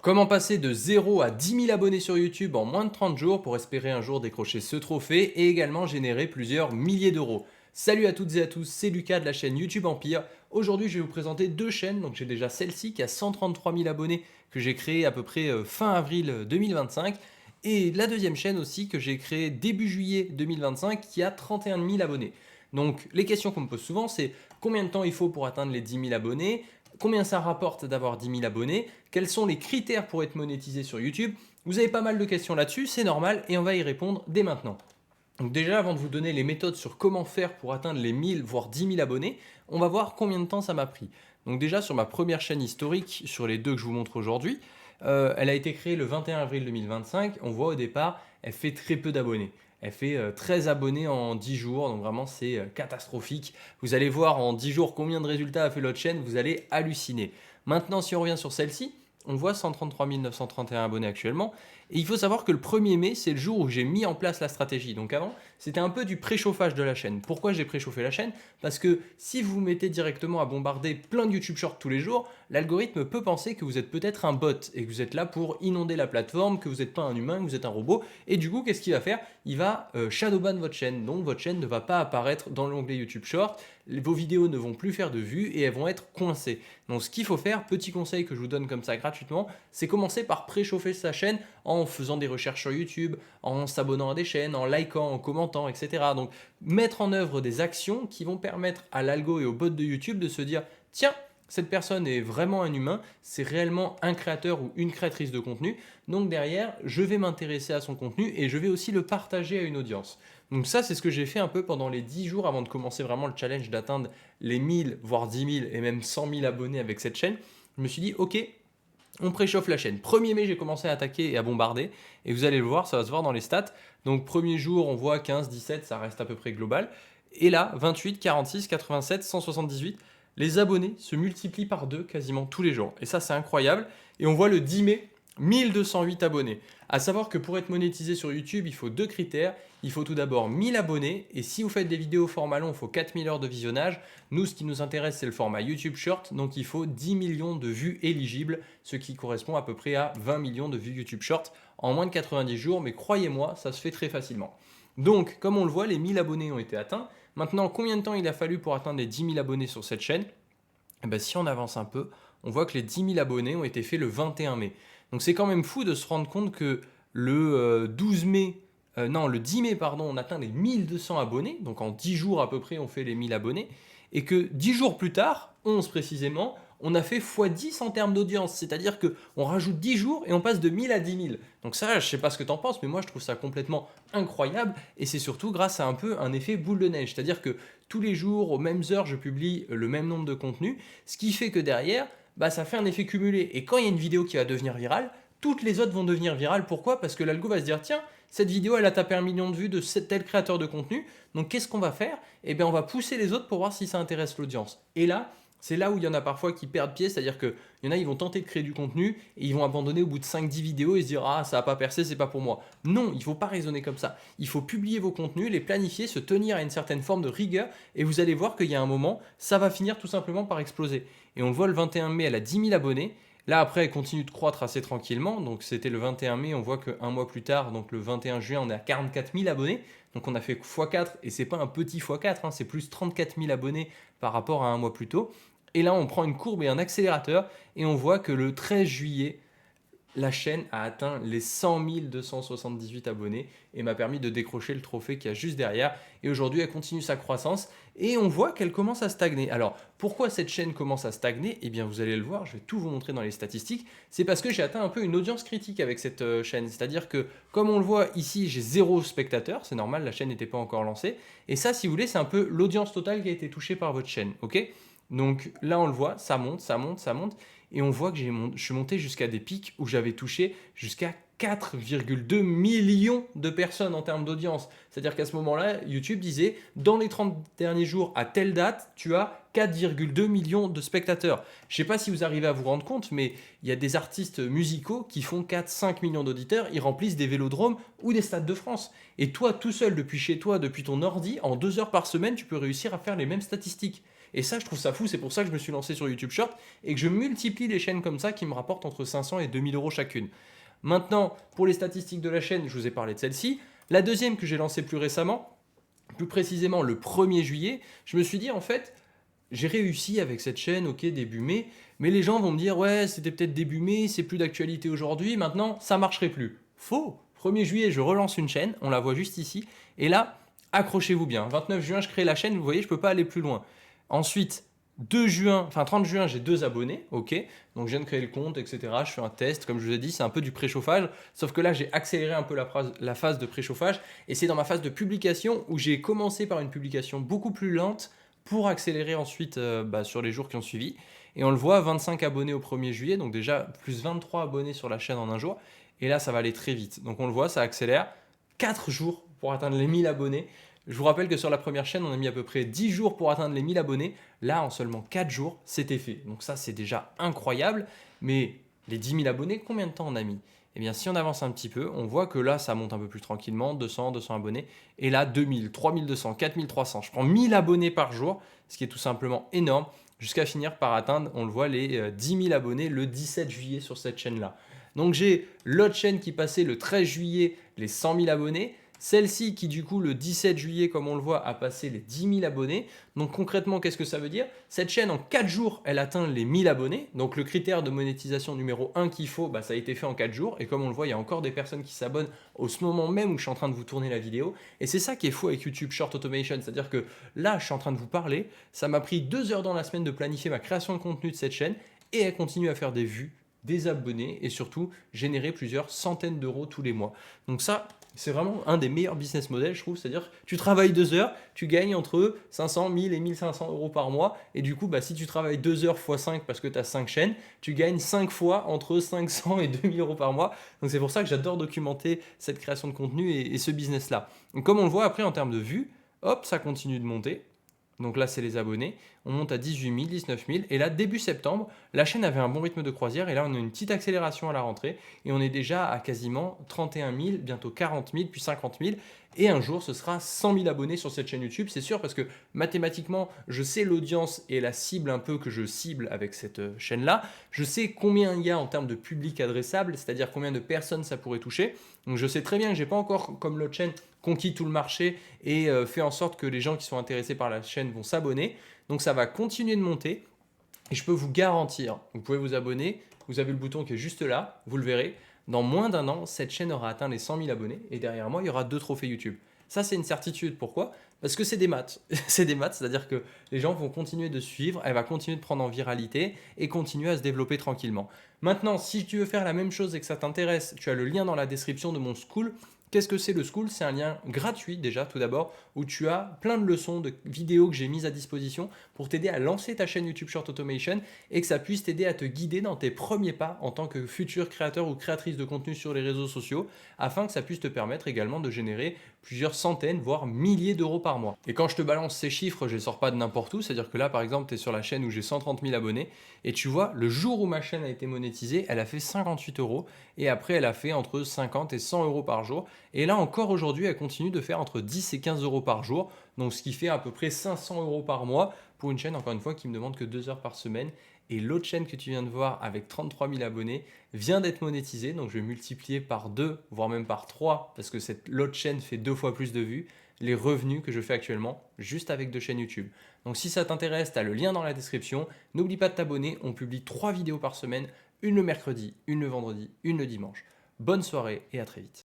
Comment passer de 0 à 10 000 abonnés sur YouTube en moins de 30 jours pour espérer un jour décrocher ce trophée et également générer plusieurs milliers d'euros. Salut à toutes et à tous, c'est Lucas de la chaîne YouTube Empire. Aujourd'hui, je vais vous présenter deux chaînes. Donc, j'ai déjà celle-ci qui a 133 000 abonnés que j'ai créée à peu près fin avril 2025 et la deuxième chaîne aussi que j'ai créée début juillet 2025 qui a 31 000 abonnés. Donc, les questions qu'on me pose souvent, c'est combien de temps il faut pour atteindre les 10 000 abonnés? Combien ça rapporte d'avoir 10 000 abonnés? Quels sont les critères pour être monétisé sur YouTube? Vous avez pas mal de questions là-dessus, c'est normal et on va y répondre dès maintenant. Donc déjà, avant de vous donner les méthodes sur comment faire pour atteindre les 1000 voire 10 000 abonnés, on va voir combien de temps ça m'a pris. Donc déjà, sur ma première chaîne historique, sur les deux que je vous montre aujourd'hui, elle a été créée le 21 avril 2025. On voit au départ, elle fait très peu d'abonnés. Elle fait 13 abonnés en 10 jours, donc vraiment c'est catastrophique. Vous allez voir en 10 jours combien de résultats a fait l'autre chaîne, vous allez halluciner. Maintenant, si on revient sur celle-ci, on voit 133 931 abonnés actuellement. Et il faut savoir que le 1er mai, c'est le jour où j'ai mis en place la stratégie. Donc avant, c'était un peu du préchauffage de la chaîne. Pourquoi j'ai préchauffé la chaîne? Parce que si vous vous mettez directement à bombarder plein de YouTube Shorts tous les jours, l'algorithme peut penser que vous êtes peut-être un bot et que vous êtes là pour inonder la plateforme, que vous n'êtes pas un humain, que vous êtes un robot. Et du coup, qu'est-ce qu'il va faire? Il va shadowban votre chaîne. Donc votre chaîne ne va pas apparaître dans l'onglet YouTube Shorts. Vos vidéos ne vont plus faire de vues et elles vont être coincées. Donc ce qu'il faut faire, petit conseil que je vous donne comme ça gratuitement, c'est commencer par préchauffer sa chaîne en faisant des recherches sur YouTube, en s'abonnant à des chaînes, en likant, en commentant, etc. Donc mettre en œuvre des actions qui vont permettre à l'algo et au bot de YouTube de se dire tiens, cette personne est vraiment un humain, c'est réellement un créateur ou une créatrice de contenu. Donc derrière, je vais m'intéresser à son contenu et je vais aussi le partager à une audience. Donc ça, c'est ce que j'ai fait un peu pendant les 10 jours avant de commencer vraiment le challenge d'atteindre les 1000, voire 10 000 et même 100 000 abonnés avec cette chaîne. Je me suis dit, ok, on préchauffe la chaîne. 1er mai, j'ai commencé à attaquer et à bombarder. Et vous allez le voir, ça va se voir dans les stats. Donc premier jour, on voit 15, 17, ça reste à peu près global. Et là, 28, 46, 87, 178, les abonnés se multiplient par deux quasiment tous les jours. Et ça, c'est incroyable. Et on voit le 10 mai, 1208 abonnés. À savoir que pour être monétisé sur YouTube, il faut deux critères. Il faut tout d'abord 1000 abonnés. Et si vous faites des vidéos format long, il faut 4000 heures de visionnage. Nous, ce qui nous intéresse, c'est le format YouTube Short. Donc, il faut 10 millions de vues éligibles, ce qui correspond à peu près à 20 millions de vues YouTube Short en moins de 90 jours. Mais croyez-moi, ça se fait très facilement. Donc, comme on le voit, les 1000 abonnés ont été atteints. Maintenant, combien de temps il a fallu pour atteindre les 10 000 abonnés sur cette chaîne? Eh ben, si on avance un peu, on voit que les 10 000 abonnés ont été faits le 21 mai. Donc c'est quand même fou de se rendre compte que le 12 mai, non, le 10 mai, pardon, on atteint les 1200 abonnés. Donc en 10 jours à peu près, on fait les 1000 abonnés. Et que 10 jours plus tard, 11 précisément, on a fait x10 en termes d'audience. C'est-à-dire qu'on rajoute 10 jours et on passe de 1000 à 10 000. Donc ça, je ne sais pas ce que tu en penses, mais moi je trouve ça complètement incroyable. Et c'est surtout grâce à un peu un effet boule de neige. C'est-à-dire que tous les jours, aux mêmes heures, je publie le même nombre de contenus. Ce qui fait que derrière, bah, ça fait un effet cumulé. Et quand il y a une vidéo qui va devenir virale, toutes les autres vont devenir virales. Pourquoi? Parce que l'algo va se dire, tiens, cette vidéo, elle a tapé 1 million de vues de tel créateur de contenu. Donc qu'est-ce qu'on va faire? Eh bien, on va pousser les autres pour voir si ça intéresse l'audience. Et là, c'est là où il y en a parfois qui perdent pied, c'est-à-dire qu'il y en a, ils vont tenter de créer du contenu et ils vont abandonner au bout de 5-10 vidéos et se dire ah, ça n'a pas percé, c'est pas pour moi. Non, il ne faut pas raisonner comme ça. Il faut publier vos contenus, les planifier, se tenir à une certaine forme de rigueur et vous allez voir qu'il y a un moment, ça va finir tout simplement par exploser. Et on le voit le 21 mai, elle a 10 000 abonnés. Là, après, elle continue de croître assez tranquillement. Donc, c'était le 21 mai. On voit qu'un mois plus tard, donc le 21 juin, on est à 44 000 abonnés. Donc, on a fait x4. Et c'est pas un petit x4, hein, c'est plus 34 000 abonnés par rapport à un mois plus tôt. Et là, on prend une courbe et un accélérateur. Et on voit que le 13 juillet, la chaîne a atteint les 100 278 abonnés et m'a permis de décrocher le trophée qu'il y a juste derrière. Et aujourd'hui, elle continue sa croissance et on voit qu'elle commence à stagner. Alors, pourquoi cette chaîne commence à stagner? Eh bien, vous allez le voir, je vais tout vous montrer dans les statistiques. C'est parce que j'ai atteint un peu une audience critique avec cette chaîne. C'est-à-dire que, comme on le voit ici, j'ai 0 spectateur. C'est normal, la chaîne n'était pas encore lancée. Et ça, si vous voulez, c'est un peu l'audience totale qui a été touchée par votre chaîne. Ok? Donc là, on le voit, ça monte, ça monte, ça monte. Et on voit que je suis monté jusqu'à des pics où j'avais touché jusqu'à 4,2 millions de personnes en termes d'audience. C'est-à-dire qu'à ce moment-là, YouTube disait, dans les 30 derniers jours, à telle date, tu as 4,2 millions de spectateurs. Je ne sais pas si vous arrivez à vous rendre compte, mais il y a des artistes musicaux qui font 4-5 millions d'auditeurs, ils remplissent des vélodromes ou des stades de France. Et toi, tout seul, depuis chez toi, depuis ton ordi, en 2 heures par semaine, tu peux réussir à faire les mêmes statistiques. Et ça, je trouve ça fou, c'est pour ça que je me suis lancé sur YouTube Short et que je multiplie les chaînes comme ça qui me rapportent entre 500 et 2000 euros chacune. Maintenant, pour les statistiques de la chaîne, je vous ai parlé de celle-ci. La deuxième que j'ai lancée plus récemment, plus précisément le 1er juillet, je me suis dit en fait, j'ai réussi avec cette chaîne, ok, début mai, mais les gens vont me dire, ouais, c'était peut-être début mai, c'est plus d'actualité aujourd'hui, maintenant, ça marcherait plus. Faux. 1er juillet, je relance une chaîne, on la voit juste ici, et là, accrochez-vous bien. 29 juin, je crée la chaîne, vous voyez, je ne peux pas aller plus loin. Ensuite, 2 juin, enfin 30 juin, j'ai 2 abonnés, ok, donc je viens de créer le compte, etc. Je fais un test, comme je vous ai dit, c'est un peu du préchauffage, sauf que là, j'ai accéléré un peu la phase de préchauffage, et c'est dans ma phase de publication où j'ai commencé par une publication beaucoup plus lente, pour accélérer ensuite sur les jours qui ont suivi. Et on le voit, 25 abonnés au 1er juillet, donc déjà plus 23 abonnés sur la chaîne en un jour. Et là, ça va aller très vite. Donc on le voit, ça accélère. 4 jours pour atteindre les 1000 abonnés. Je vous rappelle que sur la première chaîne, on a mis à peu près 10 jours pour atteindre les 1000 abonnés. Là, en seulement 4 jours, c'était fait. Donc ça, c'est déjà incroyable. Mais les 10 000 abonnés, combien de temps on a mis? Eh bien, si on avance un petit peu, on voit que là, ça monte un peu plus tranquillement, 200, 200 abonnés. Et là, 2000, 3200, 4300. Je prends 1000 abonnés par jour, ce qui est tout simplement énorme, jusqu'à finir par atteindre, on le voit, les 10 000 abonnés le 17 juillet sur cette chaîne-là. Donc, j'ai l'autre chaîne qui passait le 13 juillet les 100 000 abonnés. Celle-ci qui du coup le 17 juillet, comme on le voit, a passé les 10 000 abonnés. Donc concrètement, qu'est-ce que ça veut dire? Cette chaîne en 4 jours, elle atteint les 1000 abonnés. Donc le critère de monétisation numéro 1 qu'il faut, ça a été fait en 4 jours. Et comme on le voit, il y a encore des personnes qui s'abonnent au ce moment même où je suis en train de vous tourner la vidéo. Et c'est ça qui est fou avec YouTube Short Automation. C'est-à-dire que là, je suis en train de vous parler. Ça m'a pris 2 heures dans la semaine de planifier ma création de contenu de cette chaîne. Et elle continue à faire des vues, des abonnés et surtout générer plusieurs centaines d'euros tous les mois. Donc ça, c'est vraiment un des meilleurs business models, je trouve. C'est-à-dire, tu travailles 2 heures, tu gagnes entre 500, 1000 et 1500 euros par mois. Et du coup, si tu travailles 2 heures x 5 parce que tu as 5 chaînes, tu gagnes 5 fois entre 500 et 2000 euros par mois. Donc c'est pour ça que j'adore documenter cette création de contenu et ce business-là. Donc comme on le voit après en termes de vues, hop, ça continue de monter. Donc là, c'est les abonnés. On monte à 18 000, 19 000. Et là, début septembre, la chaîne avait un bon rythme de croisière. Et là, on a une petite accélération à la rentrée. Et on est déjà à quasiment 31 000, bientôt 40 000, puis 50 000. Et un jour, ce sera 100 000 abonnés sur cette chaîne YouTube. C'est sûr parce que mathématiquement, je sais l'audience et la cible un peu que je cible avec cette chaîne-là. Je sais combien il y a en termes de public adressable, c'est-à-dire combien de personnes ça pourrait toucher. Donc je sais très bien que je n'ai pas encore, comme l'autre chaîne, conquis tout le marché et fait en sorte que les gens qui sont intéressés par la chaîne vont s'abonner. Donc ça va continuer de monter et je peux vous garantir, vous pouvez vous abonner, vous avez le bouton qui est juste là, vous le verrez. Dans moins d'un an, cette chaîne aura atteint les 100 000 abonnés et derrière moi, il y aura 2 trophées YouTube. Ça, c'est une certitude. Pourquoi? Parce que c'est des maths. C'est des maths, c'est-à-dire que les gens vont continuer de suivre, elle va continuer de prendre en viralité et continuer à se développer tranquillement. Maintenant, si tu veux faire la même chose et que ça t'intéresse, tu as le lien dans la description de mon school. Qu'est-ce que c'est le School? C'est un lien gratuit déjà tout d'abord où tu as plein de leçons, de vidéos que j'ai mises à disposition pour t'aider à lancer ta chaîne YouTube Short Automation et que ça puisse t'aider à te guider dans tes premiers pas en tant que futur créateur ou créatrice de contenu sur les réseaux sociaux afin que ça puisse te permettre également de générer plusieurs centaines voire milliers d'euros par mois. Et quand je te balance ces chiffres, je ne les sors pas de n'importe où, c'est-à-dire que là par exemple tu es sur la chaîne où j'ai 130 000 abonnés et tu vois le jour où ma chaîne a été monétisée, elle a fait 58 euros et après elle a fait entre 50 et 100 euros par jour. Et là encore aujourd'hui, elle continue de faire entre 10 et 15 euros par jour, donc ce qui fait à peu près 500 euros par mois pour une chaîne, encore une fois, qui me demande que 2 heures par semaine. Et l'autre chaîne que tu viens de voir avec 33 000 abonnés vient d'être monétisée, donc je vais multiplier par 2, voire même par 3, parce que l'autre chaîne fait 2 fois plus de vues, les revenus que je fais actuellement juste avec 2 chaînes YouTube. Donc si ça t'intéresse, tu as le lien dans la description. N'oublie pas de t'abonner, on publie 3 vidéos par semaine, une le mercredi, une le vendredi, une le dimanche. Bonne soirée et à très vite.